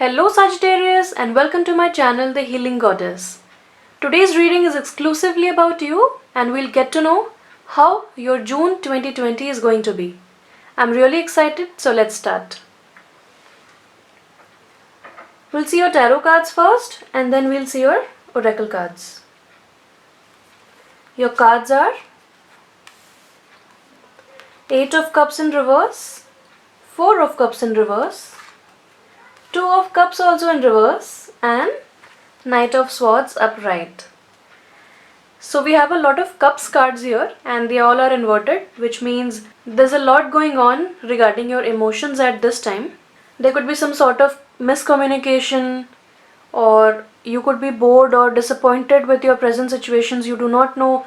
Hello Sagittarius and welcome to my channel The Healing Goddess. Today's reading is exclusively about you and we'll get to know how your June 2020 is going to be. I'm really excited, so let's start. We'll see your tarot cards first and then we'll see your oracle cards. Your cards are Eight of Cups in reverse, Four of Cups in reverse, Two of Cups also in reverse, and Knight of Swords upright. So we have a lot of Cups cards here and they all are inverted, which means there's a lot going on regarding your emotions at this time. There could be some sort of miscommunication, or you could be bored or disappointed with your present situations. You do not know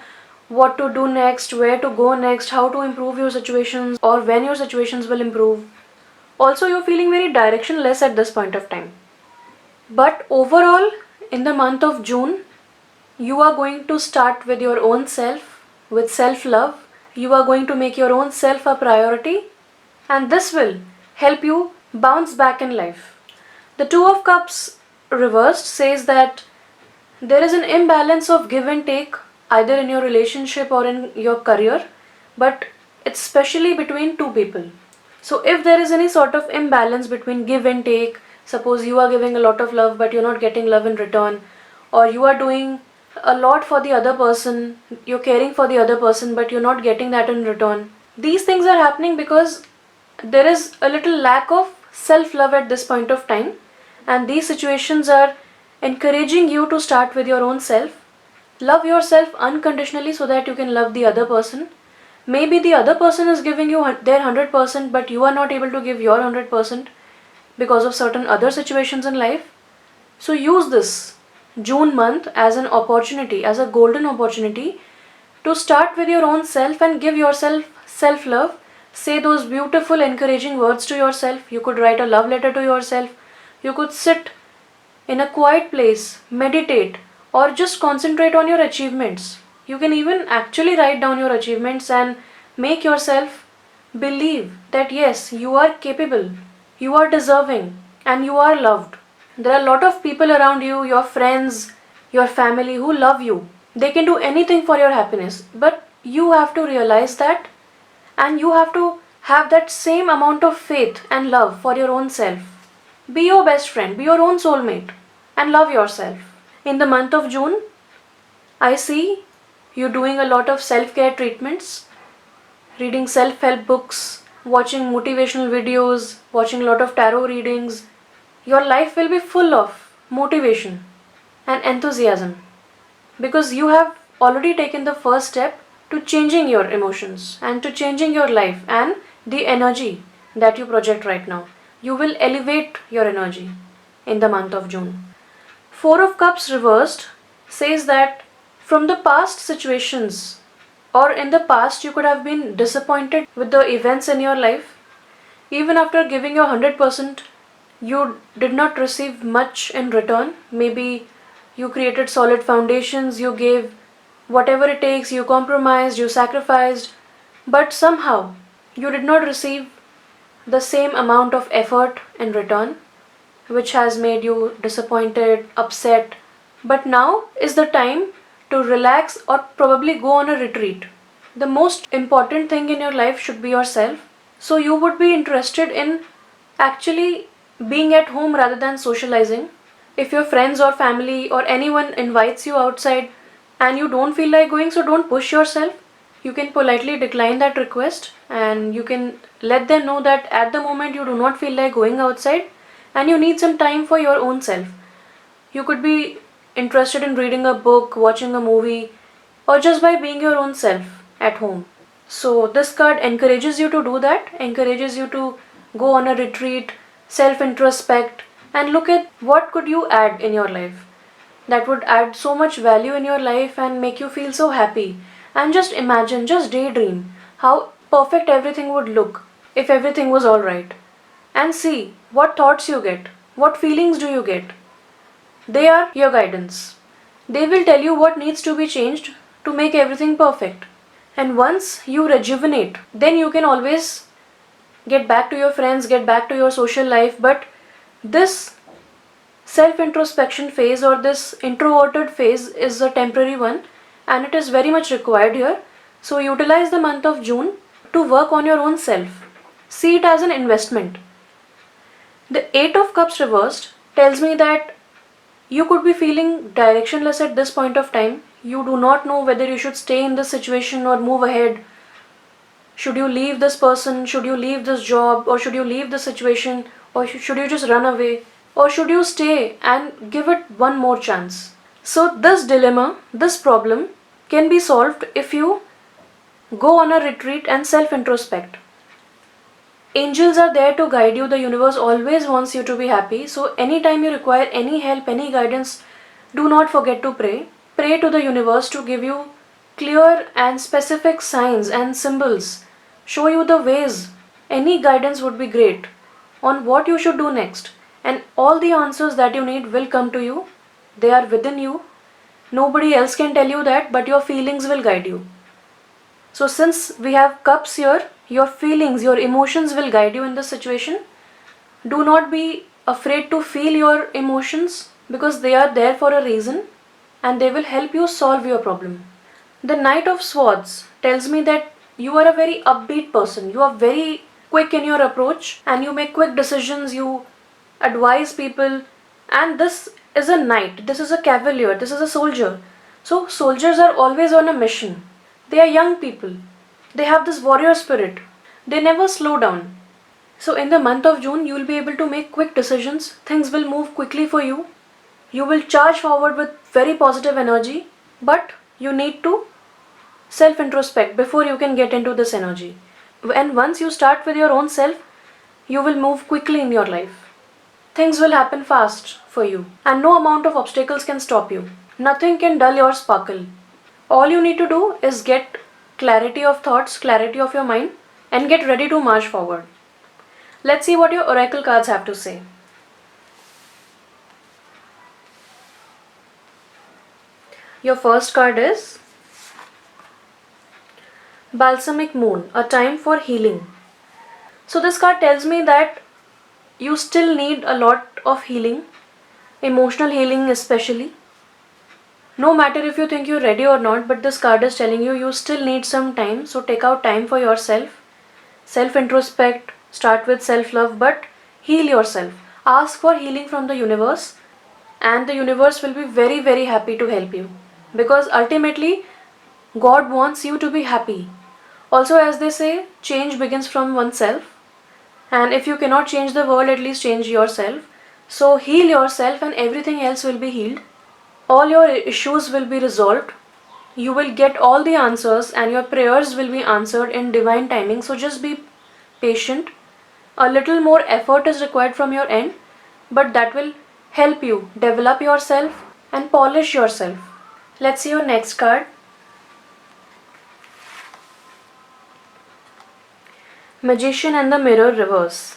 what to do next, where to go next, how to improve your situations, or when your situations will improve. Also, you're feeling very directionless at this point of time. But overall, in the month of June, you are going to start with your own self, with self-love. You are going to make your own self a priority, and this will help you bounce back in life. The Two of Cups reversed says that there is an imbalance of give and take either in your relationship or in your career, but it's especially between two people. So if there is any sort of imbalance between give and take, suppose you are giving a lot of love but you're not getting love in return, or you are doing a lot for the other person, you're caring for the other person but you're not getting that in return. These things are happening because there is a little lack of self-love at this point of time, and these situations are encouraging you to start with your own self. Love yourself unconditionally so that you can love the other person. Maybe the other person is giving you their 100% but you are not able to give your 100% because of certain other situations in life. So use this June month as an opportunity, as a golden opportunity to start with your own self and give yourself self-love. Say those beautiful encouraging words to yourself. You could write a love letter to yourself. You could sit in a quiet place, meditate, or just concentrate on your achievements. You can even actually write down your achievements and make yourself believe that yes, you are capable, you are deserving, and you are loved. There are a lot of people around you, your friends, your family, who love you. They can do anything for your happiness, but you have to realize that, and you have to have that same amount of faith and love for your own self. Be your best friend, be your own soulmate, and love yourself. In the month of June, I see you doing a lot of self-care treatments, reading self-help books, watching motivational videos, watching a lot of tarot readings. Your life will be full of motivation and enthusiasm because you have already taken the first step to changing your emotions and to changing your life and the energy that you project right now. You will elevate your energy in the month of June. Four of Cups reversed says that from the past situations, or in the past you could have been disappointed with the events in your life. Even after giving your 100%, you did not receive much in return. Maybe you created solid foundations, you gave whatever it takes, you compromised, you sacrificed, but somehow you did not receive the same amount of effort in return, which has made you disappointed, upset. But now is the time to relax or probably go on a retreat. The most important thing in your life should be yourself. So you would be interested in actually being at home rather than socializing. If your friends or family or anyone invites you outside and you don't feel like going, so don't push yourself. You can politely decline that request and you can let them know that at the moment you do not feel like going outside and you need some time for your own self. You could be interested in reading a book, watching a movie, or just by being your own self at home. So this card encourages you to do that, encourages you to go on a retreat, self-introspect, and look at what could you add in your life that would add so much value in your life and make you feel so happy. And just imagine, just daydream how perfect everything would look if everything was alright. And see what thoughts you get, what feelings do you get. They are your guidance. They will tell you what needs to be changed to make everything perfect. And once you rejuvenate, then you can always get back to your friends, get back to your social life. But this self introspection phase or this introverted phase is a temporary one, and it is very much required here. So utilize the month of June to work on your own self. See it as an investment. The 8 of Cups reversed tells me that you could be feeling directionless at this point of time. You do not know whether you should stay in this situation or move ahead. Should you leave this person? Should you leave this job? Or should you leave this situation? Or should you just run away? Or should you stay and give it one more chance? So, this dilemma, this problem can be solved if you go on a retreat and self introspect. Angels are there to guide you. The universe always wants you to be happy. So, anytime you require any help, any guidance, do not forget to pray. Pray to the universe to give you clear and specific signs and symbols. Show you the ways. Any guidance would be great on what you should do next. And all the answers that you need will come to you. They are within you. Nobody else can tell you that, but your feelings will guide you. So, since we have cups here, your feelings, your emotions will guide you in this situation. Do not be afraid to feel your emotions because they are there for a reason and they will help you solve your problem. The Knight of Swords tells me that you are a very upbeat person. You are very quick in your approach and you make quick decisions. You advise people, and this is a knight, this is a cavalier, this is a soldier. So, soldiers are always on a mission. They are young people. They have this warrior spirit. They never slow down. So, in the month of June, you will be able to make quick decisions. Things will move quickly for you. You will charge forward with very positive energy, but you need to self introspect before you can get into this energy. And once you start with your own self, you will move quickly in your life. Things will happen fast for you, and no amount of obstacles can stop you. Nothing can dull your sparkle. All you need to do is get clarity of thoughts, clarity of your mind, and get ready to march forward. Let's see what your oracle cards have to say. Your first card is Balsamic Moon, a time for healing. So, this card tells me that you still need a lot of healing, emotional healing especially. No matter if you think you're ready or not, but this card is telling you you still need some time. So take out time for yourself. Self introspect, start with self love, but heal yourself. Ask for healing from the universe, and the universe will be very, very happy to help you. Because ultimately, God wants you to be happy. Also, as they say, change begins from oneself. And if you cannot change the world, at least change yourself. So heal yourself, and everything else will be healed. All your issues will be resolved. You will get all the answers and your prayers will be answered in divine timing. So just be patient. A little more effort is required from your end, but that will help you develop yourself and polish yourself. Let's see your next card. Magician and the Mirror reverse.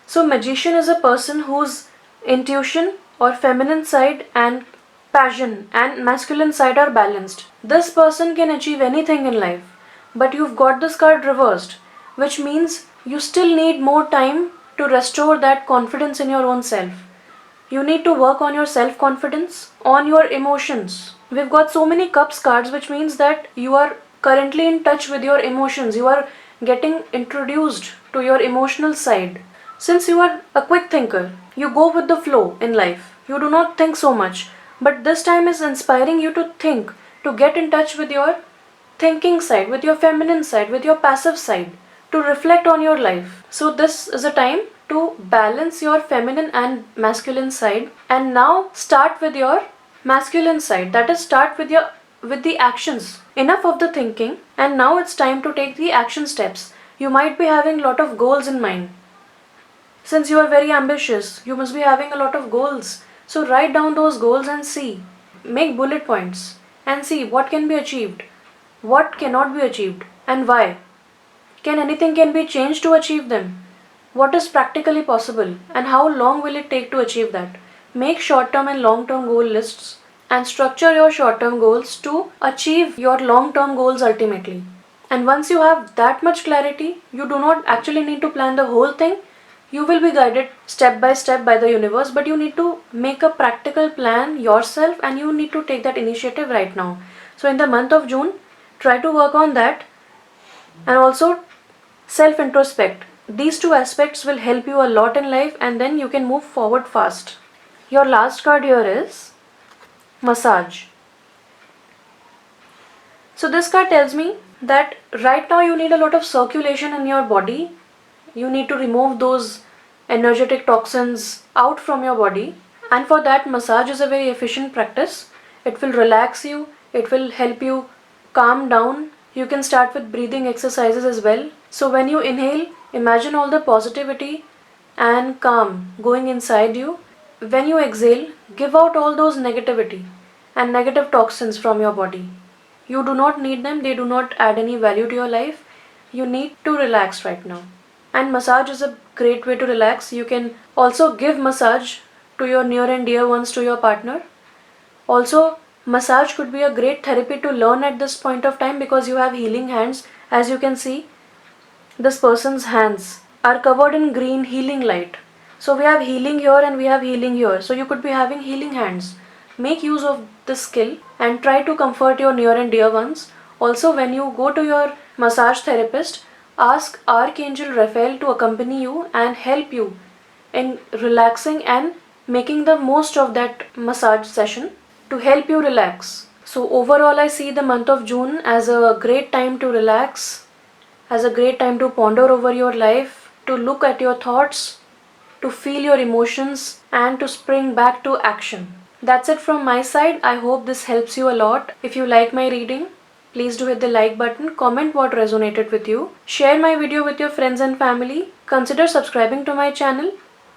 So magician is a person whose intuition or feminine side and passion and masculine side are balanced. This person can achieve anything in life, but you've got this card reversed, which means you still need more time to restore that confidence in your own self. You need to work on your self confidence, on your emotions. We've got so many cups cards, which means that you are currently in touch with your emotions. You are getting introduced to your emotional side. Since you are a quick thinker, you go with the flow in life. You do not think so much. But this time is inspiring you to think, to get in touch with your thinking side, with your feminine side, with your passive side, to reflect on your life. So this is a time to balance your feminine and masculine side, and now start with your masculine side. That is, start with the actions. Enough of the thinking, and now it's time to take the action steps. You might be having a lot of goals in mind. Since you are very ambitious, you must be having a lot of goals. So write down those goals and see. Make bullet points and see what can be achieved, what cannot be achieved, and why. Anything can be changed to achieve them? What is practically possible and how long will it take to achieve that? Make short-term and long-term goal lists and structure your short-term goals to achieve your long-term goals ultimately. And once you have that much clarity, you do not actually need to plan the whole thing. You will be guided step by step by the universe, but you need to make a practical plan yourself and you need to take that initiative right now. So, in the month of June, try to work on that and also self introspect. These two aspects will help you a lot in life and then you can move forward fast. Your last card here is massage. So this card tells me that right now you need a lot of circulation in your body. You need to remove those energetic toxins out from your body, and for that massage is a very efficient practice. It will relax you, it will help you calm down. You can start with breathing exercises as well. So when you inhale, imagine all the positivity and calm going inside you. When you exhale, give out all those negativity and negative toxins from your body. You do not need them, they do not add any value to your life. You need to relax right now. And massage is a great way to relax. You can also give massage to your near and dear ones, to your partner. Also, massage could be a great therapy to learn at this point of time because you have healing hands. As you can see, this person's hands are covered in green healing light. So we have healing here and we have healing here. So you could be having healing hands. Make use of this skill and try to comfort your near and dear ones. Also, when you go to your massage therapist, ask Archangel Raphael to accompany you and help you in relaxing and making the most of that massage session to help you relax. So overall, I see the month of June as a great time to relax, as a great time to ponder over your life, to look at your thoughts, to feel your emotions, and to spring back to action. That's it from my side. I hope this helps you a lot. If you like my reading, please do hit the like button, comment what resonated with you, share my video with your friends and family, consider subscribing to my channel,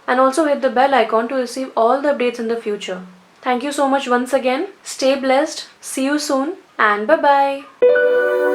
and also hit the bell icon to receive all the updates in the future. Thank you so much once again. Stay blessed. See you soon and bye bye.